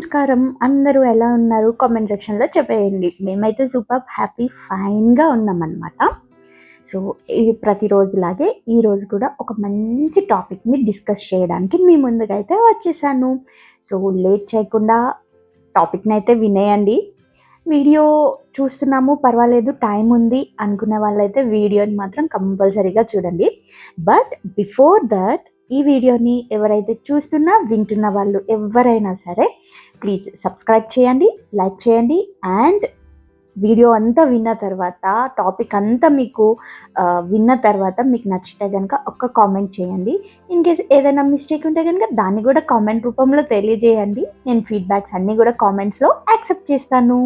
నమస్కారం. అందరూ ఎలా ఉన్నారు? కామెంట్ సెక్షన్‌లో చెప్పేయండి. మేమైతే సూపర్బ్ హ్యాపీ ఫైన్‌గా ఉన్నామనమాట. సో, ప్రతిరోజులాగే ఈరోజు కూడా ఒక మంచి టాపిక్‌ని డిస్కస్ చేయడానికి మీ ముందుకైతే వచ్చేసాను. సో, లేట్ చేయకుండా టాపిక్‌నైతే వినేయండి. వీడియో చూస్తున్నాము పర్వాలేదు టైం ఉంది అనుకునే వాళ్ళైతే వీడియోని మాత్రం కంపల్సరీగా చూడండి. బట్ బిఫోర్ దట్ ఈ వీడియోని ఎవరైతే చూస్తున్నా వింటున్న వాళ్ళు ఎవరైనా సరే ప్లీజ్ సబ్స్క్రైబ్ చేయండి, లైక్ చేయండి అండ్ వీడియో అంతా విన్న తర్వాత టాపిక్ అంతా మీకు విన్న తర్వాత మీకు నచ్చితే కనుక ఒక్క కామెంట్ చేయండి. ఇన్ కేస్ ఏదైనా మిస్టేక్ ఉంటే కనుక దాన్ని కూడా కామెంట్ రూపంలో తెలియజేయండి. నేను ఫీడ్బ్యాక్స్ అన్నీ కూడా కామెంట్స్లో యాక్సెప్ట్ చేస్తాను.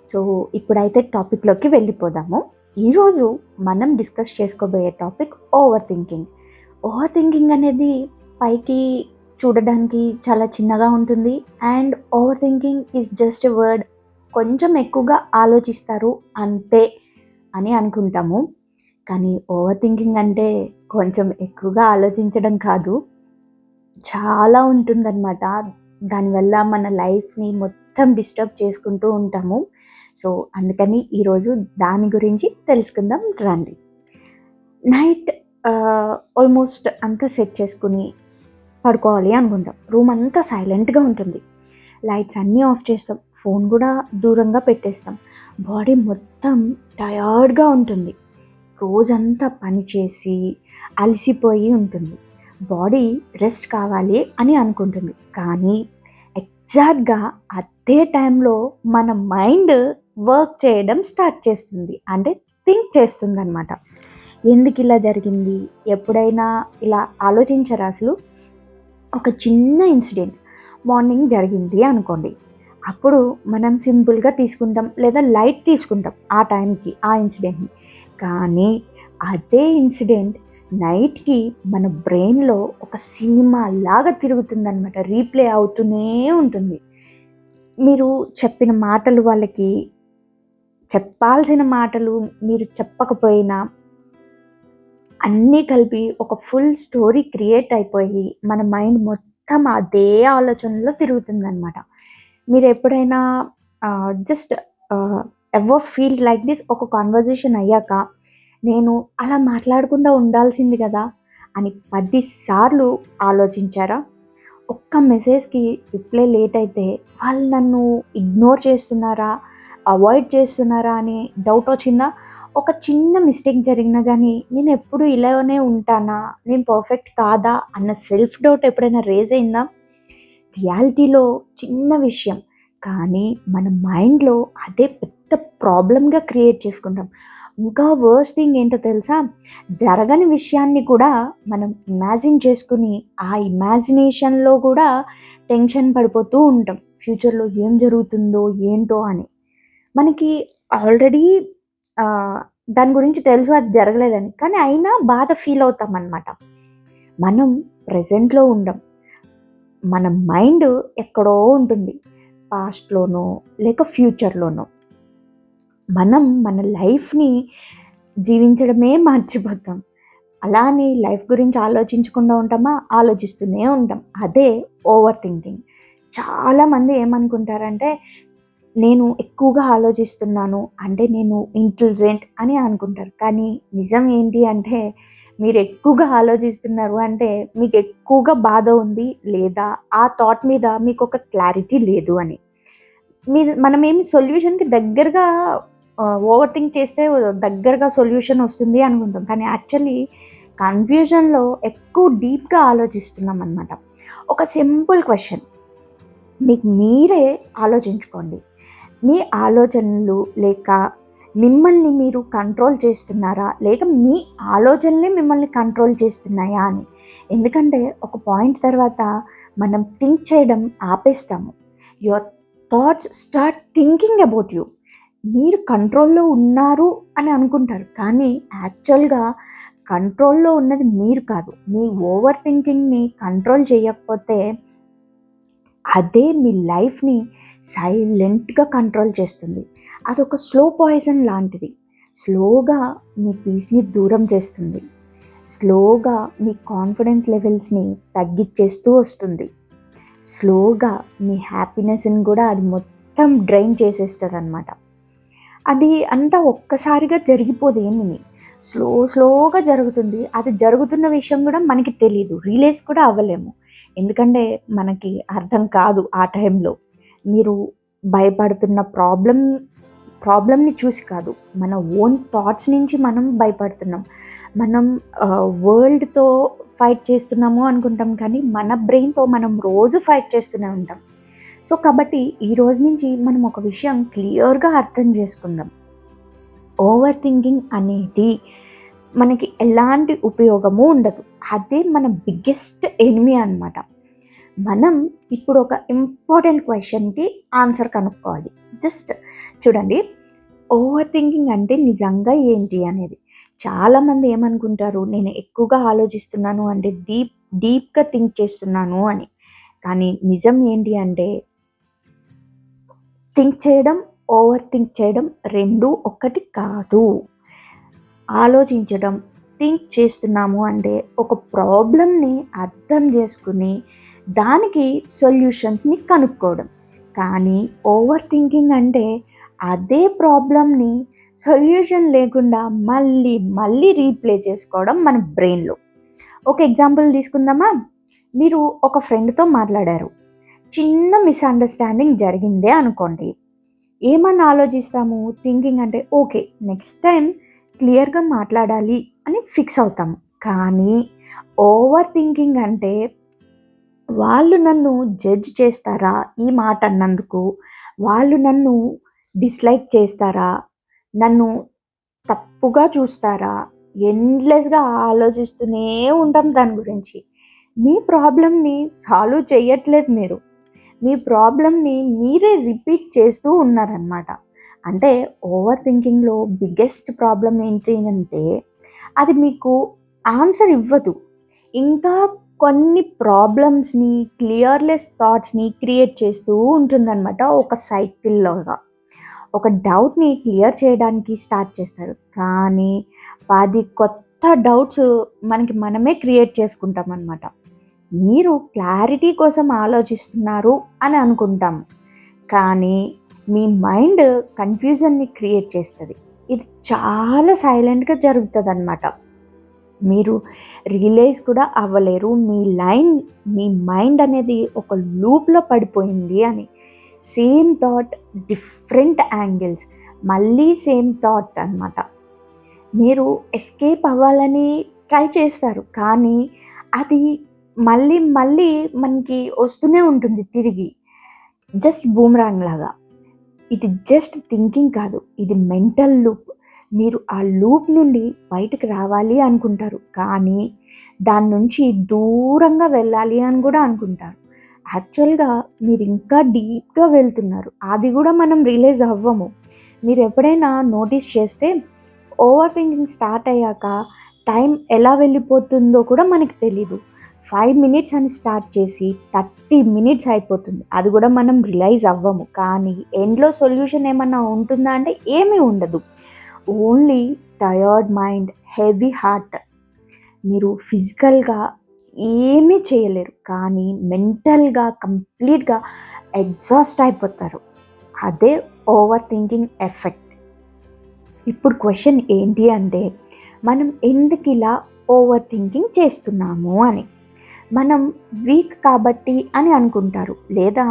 సో ఇప్పుడైతే టాపిక్లోకి వెళ్ళిపోదాము. ఈరోజు మనం డిస్కస్ చేసుకోబోయే topic over thinking. Over thinking అనేది పైకి చూడడానికి చాలా చిన్నగా ఉంటుంది and over thinking is just a word. కొంచెం ఎక్కువగా ఆలోచిస్తారు అంతే అని అనుకుంటాము. కానీ ఓవర్ థింకింగ్ అంటే కొంచెం ఎక్కువగా ఆలోచించడం కాదు, చాలా ఉంటుందన్నమాట. దానివల్ల మన లైఫ్ని మొత్తం డిస్టర్బ్ చేసుకుంటూ ఉంటాము. సో అందుకని ఈరోజు దాని గురించి తెలుసుకుందాం రండి. నైట్ ఆల్మోస్ట్ అంతా సెట్ చేసుకుని పడుకోవాలి అనుకుంటాం. రూమ్ అంతా సైలెంట్గా ఉంటుంది, లైట్స్ అన్నీ ఆఫ్ చేస్తాం, ఫోన్ కూడా దూరంగా పెట్టేస్తాం. బాడీ మొత్తం టయర్డ్గా ఉంటుంది, రోజంతా పని చేసి అలసిపోయి ఉంటుంది. బాడీ రెస్ట్ కావాలి అని అనుకుంటుంది. కానీ ఎగ్జాక్ట్గా అదే టైంలో మన మైండ్ వర్క్ చేయడం స్టార్ట్ చేస్తుంది, అంటే థింక్ చేస్తుంది అనమాట. ఎందుకు ఇలా జరిగింది? ఎప్పుడైనా ఇలా ఆలోచించరా అసలు? ఒక చిన్న ఇన్సిడెంట్ మార్నింగ్ జరిగింది అనుకోండి, అప్పుడు మనం సింపుల్గా తీసుకుంటాం లేదా లైట్ తీసుకుంటాం ఆ టైంకి ఆ ఇన్సిడెంట్ని. కానీ అదే ఇన్సిడెంట్ నైట్కి మన బ్రెయిన్లో ఒక సినిమా లాగా తిరుగుతుందన్నమాట, రీప్లే అవుతూనే ఉంటుంది. మీరు చెప్పిన మాటలు, వాళ్ళకి చెప్పాల్సిన మాటలు మీరు చెప్పకపోయినా అన్నీ కలిపి ఒక ఫుల్ స్టోరీ క్రియేట్ అయిపోయి మన మైండ్ మొత్తం అదే ఆలోచనలో తిరుగుతుందన్నమాట. మీరు ఎప్పుడైనా just ever feel like this? ఒక కాన్వర్జేషన్ అయ్యాక నేను అలా మాట్లాడకుండా ఉండాల్సింది కదా అని 10 సార్లు ఆలోచించారా? ఒక్క మెసేజ్కి రిప్లై లేట్ అయితే వాళ్ళు నన్ను ఇగ్నోర్ చేస్తున్నారా, అవాయిడ్ చేస్తున్నారా అని డౌట్ వచ్చిందా? ఒక చిన్న మిస్టేక్ జరిగినా కానీ నేను ఎప్పుడు ఇలానే ఉంటానా, నేను పర్ఫెక్ట్ కాదా అన్న సెల్ఫ్ డౌట్ ఎప్పుడైనా రేజ్ అయిందా? రియాలిటీలో చిన్న విషయం, కానీ మన మైండ్లో అదే పెద్ద ప్రాబ్లమ్గా క్రియేట్ చేసుకుంటాం. ఇంకా వర్స్ట్ థింగ్ ఏంటో తెలుసా? జరగని విషయాన్ని కూడా మనం ఇమాజిన్ చేసుకుని ఆ ఇమాజినేషన్లో కూడా టెన్షన్ పడిపోతూ ఉంటాం, ఫ్యూచర్లో ఏం జరుగుతుందో ఏంటో అని. మనకి ఆల్రెడీ దాని గురించి తెలుసు అది జరగలేదని, కానీ అయినా బాధ ఫీల్ అవుతాం అన్నమాట. మనం ప్రజెంట్లో ఉండం, మన మైండ్ ఎక్కడో ఉంటుంది, పాస్ట్లోనో లేక ఫ్యూచర్లోనో. మనం మన లైఫ్ని జీవించడమే మర్చిపోతాం. అలా అని లైఫ్ గురించి ఆలోచించకుండా ఉంటామా? ఆలోచిస్తూనే ఉంటాం. అదే ఓవర్ థింకింగ్. చాలామంది ఏమనుకుంటారంటే నేను ఎక్కువగా ఆలోచిస్తున్నాను అంటే నేను ఇంటెలిజెంట్ అని అనుకుంటారు. కానీ నిజం ఏంటి అంటే మీరు ఎక్కువగా ఆలోచిస్తున్నారు అంటే మీకు ఎక్కువగా బాధ ఉంది, లేదా ఆ థాట్ మీద మీకు ఒక క్లారిటీ లేదు అని. మనమేమి సొల్యూషన్కి దగ్గరగా ఓవర్ థింక్ చేస్తే దగ్గరగా సొల్యూషన్ వస్తుంది అనుకుంటాం, కానీ యాక్చువల్లీ కన్ఫ్యూజన్లో ఎక్కువ డీప్గా ఆలోచిస్తున్నాం అన్నమాట. ఒక సింపుల్ క్వశ్చన్ మీకు మీరే ఆలోచించుకోండి. మీ ఆలోచనలు లేక మిమ్మల్ని మీరు కంట్రోల్ చేస్తున్నారా, లేక మీ ఆలోచనలే మిమ్మల్ని కంట్రోల్ చేస్తున్నాయా అని. ఎందుకంటే ఒక పాయింట్ తర్వాత మనం థింక్ చేయడం ఆపేస్తాము. Your thoughts start thinking about you. మీరు కంట్రోల్లో ఉన్నారు అని అనుకుంటారు, కానీ యాక్చువల్గా కంట్రోల్లో ఉన్నది మీరు కాదు. మీ ఓవర్ థింకింగ్ని కంట్రోల్ చేయకపోతే అదే మీ లైఫ్ని సైలెంట్గా కంట్రోల్ చేస్తుంది. అదొక స్లో పాయిజన్ లాంటిది. స్లోగా మీ పీస్ని దూరం చేస్తుంది, స్లోగా మీ కాన్ఫిడెన్స్ లెవెల్స్ని తగ్గించేస్తూ వస్తుంది. స్లోగా మీ హ్యాపీనెస్ని కూడా అది మొత్తం డ్రైన్ చేసేస్తుంది అనమాట. అది అంతా ఒక్కసారిగా జరిగిపోదు ఏమిని, స్లోగా జరుగుతుంది. అది జరుగుతున్న విషయం కూడా మనకి తెలీదు, రియలైజ్ కూడా అవ్వలేము. ఎందుకంటే మనకి అర్థం కాదు ఆ టైంలో. మీరు భయపడుతున్న ప్రాబ్లమ్‌ని చూసి కాదు, మన ఓన్ థాట్స్ నుంచి మనం భయపడుతున్నాం. మనం వరల్డ్‌తో ఫైట్ చేస్తున్నాము అనుకుంటాం, కానీ మన బ్రెయిన్‌తో మనం రోజు ఫైట్ చేస్తూనే ఉంటాం. సో కాబట్టి ఈ రోజు నుంచి మనం ఒక విషయం క్లియర్‌గా అర్థం చేసుకుందాం. ఓవర్ థింకింగ్ అనేది మనకి ఎలాంటి ఉపయోగము ఉండదు. అదే మన బిగ్గెస్ట్ ఎనిమీ అనమాట. మనం ఇప్పుడు ఒక ఇంపార్టెంట్ క్వశ్చన్‌కి ఆన్సర్ కనుక్కోవాలి. జస్ట్ చూడండి, ఓవర్ థింకింగ్ అంటే నిజంగా ఏంటి అనేది. చాలామంది ఏమనుకుంటారు, నేను ఎక్కువగా ఆలోచిస్తున్నాను అంటే డీప్‌గా థింక్ చేస్తున్నాను అని. కానీ నిజం ఏంటి అంటే, థింక్ చేయడం, ఓవర్ థింక్ చేయడం 2 ఒక్కటి కాదు. ఆలోచించడం, థింక్ చేస్తున్నాము అంటే ఒక ప్రాబ్లమ్‌ని అర్థం చేసుకుని దానికి సొల్యూషన్స్‌ని కనుక్కోవడం. కానీ ఓవర్ థింకింగ్ అంటే అదే ప్రాబ్లమ్‌ని సొల్యూషన్ లేకుండా మళ్ళీ రీప్లే చేసుకోవడం మన బ్రెయిన్‌లో. ఒక ఎగ్జాంపుల్ తీసుకుందామా? మీరు ఒక ఫ్రెండ్‌తో మాట్లాడారు. చిన్న మిస్‌అండర్‌స్టాండింగ్ జరిగిందే అనుకోండి. ఏమని ఆలోచిస్తాము? థింకింగ్ అంటే ఓకే, నెక్స్ట్ టైం క్లియర్‌గా మాట్లాడాలి అని ఫిక్స్ అవుతాము. కానీ ఓవర్ థింకింగ్ అంటే వాళ్ళు నన్ను జడ్జ్ చేస్తారా ఈ మాట అన్నందుకు? వాళ్ళు నన్ను డిస్‌లైక్ చేస్తారా? నన్ను తప్పుగా చూస్తారా? ఎండ్‌లెస్‌గా ఆలోచిస్తూనే ఉంటాం దాని గురించి. మీ ప్రాబ్లమ్‌ని సాల్వ్ చేయట్లేదు మీరు. మీ ప్రాబ్లమ్‌ని మీరే రిపీట్ చేస్తూ ఉన్నారనమాట. అంటే ఓవర్ థింకింగ్‌లో బిగ్గెస్ట్ ప్రాబ్లమ్ ఏంటి అంటే, అది మీకు ఆన్సర్ ఇవ్వదు. ఇంకా కొన్ని ప్రాబ్లమ్స్‌ని, క్లియర్‌లెస్ థాట్స్‌ని క్రియేట్ చేస్తూ ఉంటుందనమాట ఒక సైకిల్‌లాగా. ఒక డౌట్‌ని క్లియర్ చేయడానికి స్టార్ట్ చేస్తారు. కానీ 10 కొత్త డౌట్స్ మనకి మనమే క్రియేట్ చేసుకుంటామనమాట. మీరు క్లారిటీ కోసం ఆలోచిస్తున్నారు అని అనుకుంటాము. కానీ మీ మైండ్ కన్‌ఫ్యూజన్‌ని క్రియేట్ చేస్తది. ఇది చాలా సైలెంట్‌గా జరుగుతదనమాట. మీరు రియలైజ్ కూడా అవ్వలేరు. మీ మైండ్ అనేది ఒక లూప్‌లో పడిపోయింది అని. సేమ్ థాట్, డిఫరెంట్ యాంగిల్స్, మళ్ళీ సేమ్ థాట్ అనమాట. మీరు ఎస్కేప్ అవ్వాలని ట్రై చేస్తారు. కానీ అది మళ్ళీ మనకి వస్తూనే ఉంటుంది తిరిగి. జస్ట్ బూమరాంగ్ లాగా. ఇది జస్ట్ థింకింగ్ కాదు, ఇది మెంటల్ లూప్. మీరు ఆ లూప్ నుండి బయటకు రావాలి అనుకుంటారు, కానీ దాని నుంచి దూరంగా వెళ్ళాలి అని కూడా అనుకుంటారు. యాక్చువల్‌గా మీరు ఇంకా డీప్‌గా వెళ్తున్నారు. అది కూడా మనం రియలైజ్ అవ్వము. మీరు ఎప్పుడైనా నోటీస్ చేస్తే ఓవర్ థింకింగ్ స్టార్ట్ అయ్యాక టైం ఎలా వెళ్ళిపోతుందో కూడా మనకు తెలీదు. 5 మినిట్స్ అని స్టార్ట్ చేసి 30 మినిట్స్ అయిపోతుంది. అది కూడా మనం రియలైజ్ అవ్వము. కానీ ఎండ్‌లో సొల్యూషన్ ఏమన్నా ఉంటుందా అంటే ఏమీ ఉండదు. Only tired mind, heavy heart. మీరు ఫిజికల్‌గా ఏమీ చేయలేరు, కానీ మెంటల్‌గా కంప్లీట్‌గా ఎగ్జాస్ట్ అయిపోతారు. అదే ఓవర్ థింకింగ్ ఎఫెక్ట్. ఇప్పుడు క్వెషన్ ఏంటి అంటే, మనం ఎందుకిలా ఓవర్ థింకింగ్ చేస్తున్నాము అని. మనం వీక్ కాబట్టి అని అనుకుంటారు, లేదా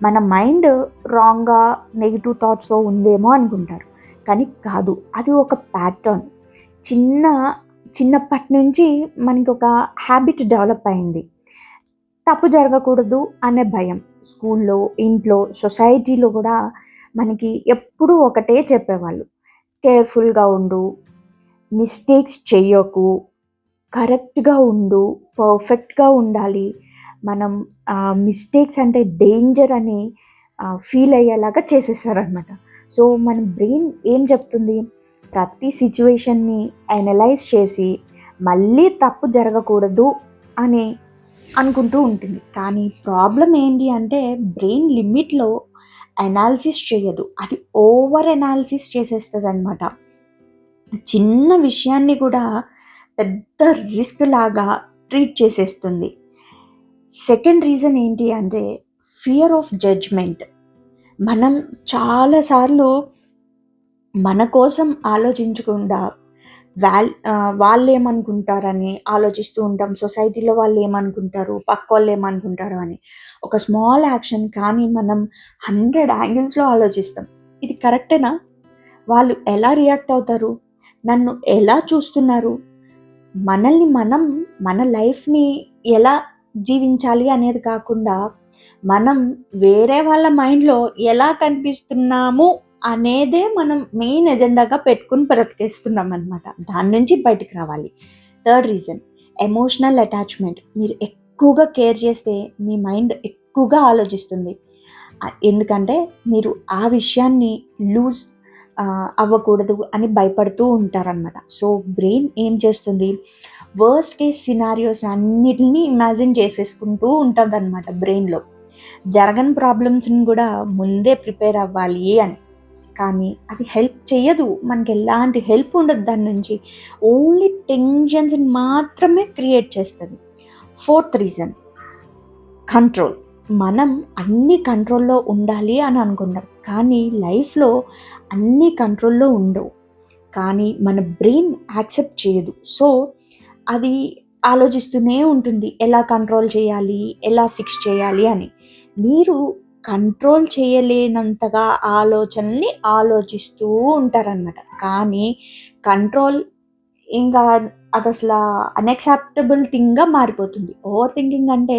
మన మైండ్ రాంగ్‌గా నెగెటివ్ థాట్స్‌తో ఉందేమో అనుకుంటారు. కానీ కాదు, అది ఒక ప్యాటర్న్. చిన్నప్పటి నుంచి మనకి ఒక హ్యాబిట్ డెవలప్ అయింది. తప్పు జరగకూడదు అనే భయం. స్కూల్లో, ఇంట్లో, సొసైటీలో కూడా మనకి ఎప్పుడూ ఒకటే చెప్పేవాళ్ళు. కేర్‌ఫుల్‌గా ఉండు, మిస్టేక్స్ చెయ్యకు, కరెక్ట్‌గా ఉండు, పర్ఫెక్ట్‌గా ఉండాలి. మనం మిస్టేక్స్ అంటే డేంజర్ అని ఫీల్ అయ్యేలాగా చేసేసారనమాట. సో మన బ్రెయిన్ ఏం చెప్తుంది? ప్రతి సిట్యుయేషన్‌ని అనలైజ్ చేసి మళ్ళీ తప్పు జరగకూడదు అని అనుకుంటూ ఉంటుంది. కానీ ప్రాబ్లమ్ ఏంటి అంటే, బ్రెయిన్ లిమిట్‌లో అనాలిసిస్ చేయదు. అది ఓవర్ అనాలిసిస్ చేసేస్తదనమాట. చిన్న విషయాన్ని కూడా పెద్ద రిస్క్ లాగా ట్రీట్ చేసేస్తుంది. సెకండ్ రీజన్ ఏంటి అంటే, ఫియర్ ఆఫ్ జడ్జ్మెంట్. మనం చాలాసార్లు మన కోసం ఆలోచించకుండా వాళ్ళేమనుకుంటారని ఆలోచిస్తూ ఉంటాం. సొసైటీలో వాళ్ళేమనుకుంటారు, పక్కోళ్ళేమనుకుంటారు అని. ఒక స్మాల్ యాక్షన్ కానీ మనం 100 యాంగిల్స్‌లో ఆలోచిస్తాం. ఇది కరెక్టేనా? వాళ్ళు ఎలా రియాక్ట్ అవుతారు? నన్ను ఎలా చూస్తున్నారు? మనల్ని మనం మన లైఫ్‌ని ఎలా జీవించాలి అనేది కాకుండా, మనం వేరే వాళ్ళ మైండ్‌లో ఎలా కనిపిస్తున్నాము అనేదే మనం మెయిన్ ఎజెండాగా పెట్టుకొని బ్రతికేస్తున్నామనమాట. దాని నుంచి బయటికి రావాలి. Third reason emotional attachment. మీరు ఎక్కువగా కేర్ చేస్తే మీ మైండ్ ఎక్కువగా ఆలోచిస్తుంది. ఎందుకంటే మీరు ఆ విషయాన్ని లూజ్ అవ్వకూడదు అని భయపడుతూ ఉంటారనమాట. సో బ్రెయిన్ ఏం చేస్తుంది, వర్స్ట్ కేస్ సినారియోస్ అన్నిటిని ఇమాజిన్ చేసేసుకుంటూ ఉంటుందన్నమాట బ్రెయిన్‌లో. జరగని ప్రాబ్లమ్స్‌ని కూడా ముందే ప్రిపేర్ అవ్వాలి అని. కానీ అది హెల్ప్ చెయ్యదు. మనకి ఎలాంటి హెల్ప్ ఉండదు దాని నుంచి. ఓన్లీ టెన్షన్స్‌ని మాత్రమే క్రియేట్ చేస్తది. Fourth reason control. మనం అన్ని కంట్రోల్‌లో ఉండాలి అని అనుకుంటాం. కానీ లైఫ్‌లో అన్నీ కంట్రోల్‌లో ఉండవు. కానీ మన బ్రెయిన్ యాక్సెప్ట్ చేయదు. సో అది ఆలోచిస్తూనే ఉంటుంది. ఎలా కంట్రోల్ చేయాలి? ఎలా ఫిక్స్ చేయాలి అని. మీరు కంట్రోల్ చేయలేనంతగా ఆలోచనల్ని ఆలోచిస్తూ ఉంటారనమాట. కానీ కంట్రోల్ ఇంకా అదసల అన్‌యాక్సెప్టబుల్ థింగ్‌గా మారిపోతుంది. ఓవర్ థింకింగ్ అంటే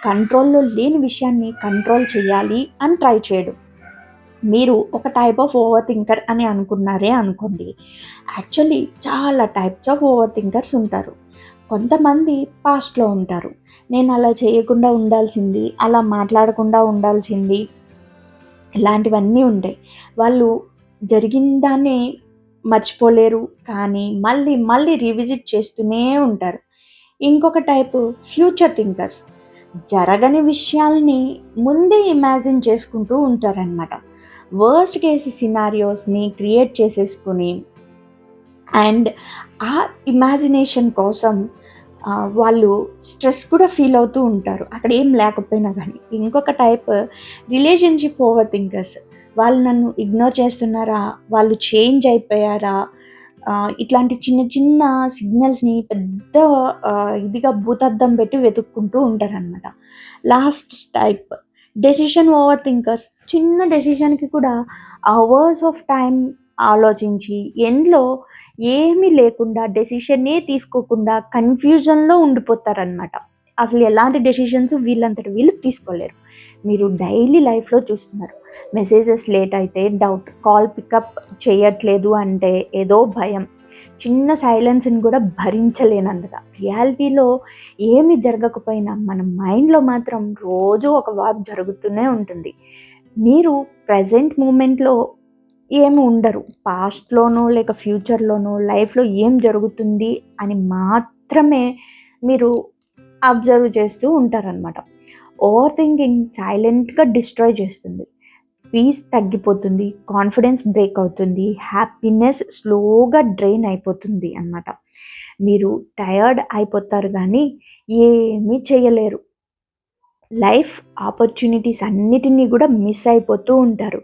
కంట్రోల్‌లో లేని విషయాన్ని కంట్రోల్ చేయాలి అని ట్రై చేయడం. మీరు ఒక టైప్ ఆఫ్ ఓవర్ థింకర్ అని అనుకున్నారే అనుకోండి. యాక్చువల్లీ చాలా టైప్స్ ఆఫ్ ఓవర్ థింకర్స్ ఉంటారు. కొంతమంది పాస్ట్‌లో ఉంటారు. నేను అలా చేయకుండా ఉండాల్సింది, అలా మాట్లాడకుండా ఉండాల్సింది, ఇలాంటివన్నీ ఉంటాయి. వాళ్ళు జరిగిన దాన్ని మర్చిపోలేరు. కానీ మళ్ళీ మళ్ళీ రివిజిట్ చేస్తూనే ఉంటారు. ఇంకొక టైపు ఫ్యూచర్ థింకర్స్. జరగని విషయాల్ని ముందే ఇమాజిన్ చేసుకుంటూ ఉంటారనమాట. వర్స్ట్ కేస్ సినారియోస్‌ని క్రియేట్ చేసేసుకొని అండ్ ఆ ఇమాజినేషన్ కోసం వాళ్ళు స్ట్రెస్ కూడా ఫీల్ అవుతూ ఉంటారు. అక్కడ ఏం లేకపోయినా గానీ. ఇంకొక టైప్ రిలేషన్‌షిప్ ఓవర్ థింకర్స్. వాళ్ళు నన్ను ఇగ్నోర్ చేస్తున్నారా? వాళ్ళు చేంజ్ అయిపోయారా? ఇట్లాంటి చిన్న చిన్న సిగ్నల్స్‌ని పెద్ద ఇదిగా భూతద్దం పెట్టి వెతుక్కుంటూ ఉంటారనమాట. Last type decision over thinkers. చిన్న డెసిషన్‌కి కూడా అవర్స్ ఆఫ్ టైమ్ ఆలోచించి ఎండ్‌లో ఏమీ లేకుండా డెసిషనే తీసుకోకుండా కన్‌ఫ్యూజన్‌లో ఉండిపోతారనమాట. అసలు ఎలాంటి డెసిషన్స్ వీళ్ళంతట వీళ్ళు తీసుకోలేరు. మీరు డైలీ లైఫ్‌లో చూస్తున్నారు. మెసేజెస్ లేట్ అయితే డౌట్, కాల్ పికప్ చేయట్లేదు అంటే ఏదో భయం, చిన్న సైలెన్స్‌ని కూడా భరించలేనంతగా. రియాలిటీలో ఏమి జరగకపోయినా మన మైండ్‌లో మాత్రం రోజు ఒక వార్ జరుగుతూనే ఉంటుంది. మీరు ప్రెజెంట్ మూమెంట్‌లో ఏమి ఉండరు. పాస్ట్‌లోనో లేక ఫ్యూచర్‌లోనో లైఫ్‌లో ఏం జరుగుతుంది అని మాత్రమే మీరు అబ్జర్వ్ చేస్తూ ఉంటారనమాట. ఓవర్ థింకింగ్ సైలెంట్‌గా డిస్ట్రాయ్ చేస్తుంది. పీస్ తగ్గిపోతుంది. కాన్ఫిడెన్స్ బ్రేక్ అవుతుంది. హ్యాపీనెస్ స్లోగా డ్రైన్ అయిపోతుంది అన్నమాట. మీరు టయర్డ్ అయిపోతారు గానీ ఏమీ చేయలేరు. లైఫ్ ఆపర్చునిటీస్ అన్నిటిని కూడా మిస్ అయిపోతూ ఉంటారు.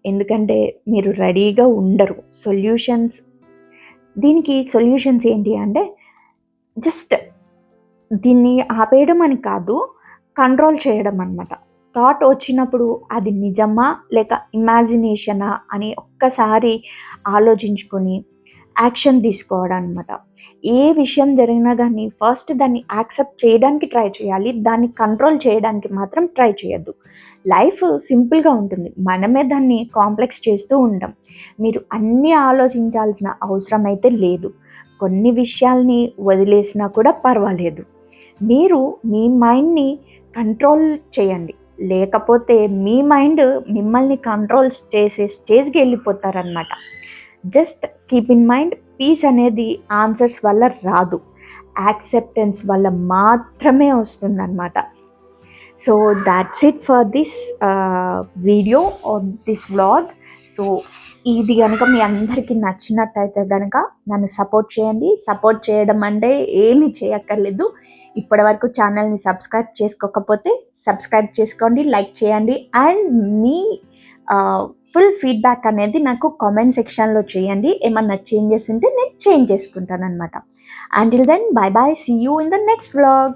ఎందుకంటే మీరు రెడీగా ఉండరు. దీనికి సొల్యూషన్స్ ఏంటి అంటే జస్ట్ దీన్ని ఆపేయడం అని కాదు, కంట్రోల్ చేయడం అన్నమాట. థాట్ వచ్చినప్పుడు అది నిజమా లేక ఇమాజినేషనా అని ఒక్కసారి ఆలోచించుకొని యాక్షన్ తీసుకోవడం అనమాట. ఏ విషయం జరిగినా కానీ ఫస్ట్ దాన్ని యాక్సెప్ట్ చేయడానికి ట్రై చేయాలి. దాన్ని కంట్రోల్ చేయడానికి మాత్రం ట్రై చేయొద్దు. లైఫ్ సింపుల్గా ఉంటుంది. మనమే దాన్ని కాంప్లెక్స్ చేస్తూ ఉంటాం. మీరు అన్నీ ఆలోచించాల్సిన అవసరం అయితే లేదు. కొన్ని విషయాల్ని వదిలేసినా కూడా పర్వాలేదు. మీరు మీ మైండ్ని కంట్రోల్ చేయండి. లేకపోతే మీ మైండ్ మిమ్మల్ని కంట్రోల్ చేసే స్టేజ్కి వెళ్ళిపోతారనమాట. Just keep in mind, peace అనేది ఆన్సర్స్ వల్ల రాదు, యాక్సెప్టెన్స్ వల్ల మాత్రమే వస్తుందన్నమాట. So that's it for this video or this vlog. So ఇది కనుక మీ అందరికీ నచ్చినట్టయితే కనుక నన్ను సపోర్ట్ చేయండి. సపోర్ట్ చేయడం అంటే ఏమీ చేయక్కర్లేదు. ఇప్పటివరకు ఛానల్ని సబ్స్క్రైబ్ చేసుకోకపోతే సబ్స్క్రైబ్ చేసుకోండి, లైక్ చేయండి అండ్ మీ ఫుల్ ఫీడ్బ్యాక్ అనేది నాకు కామెంట్ సెక్షన్లో చేయండి. ఏమన్నా చేంజెస్ ఉంటే నేను చేంజ్ చేసుకుంటాను అనమాట. Until then bye bye, see you in the next vlog.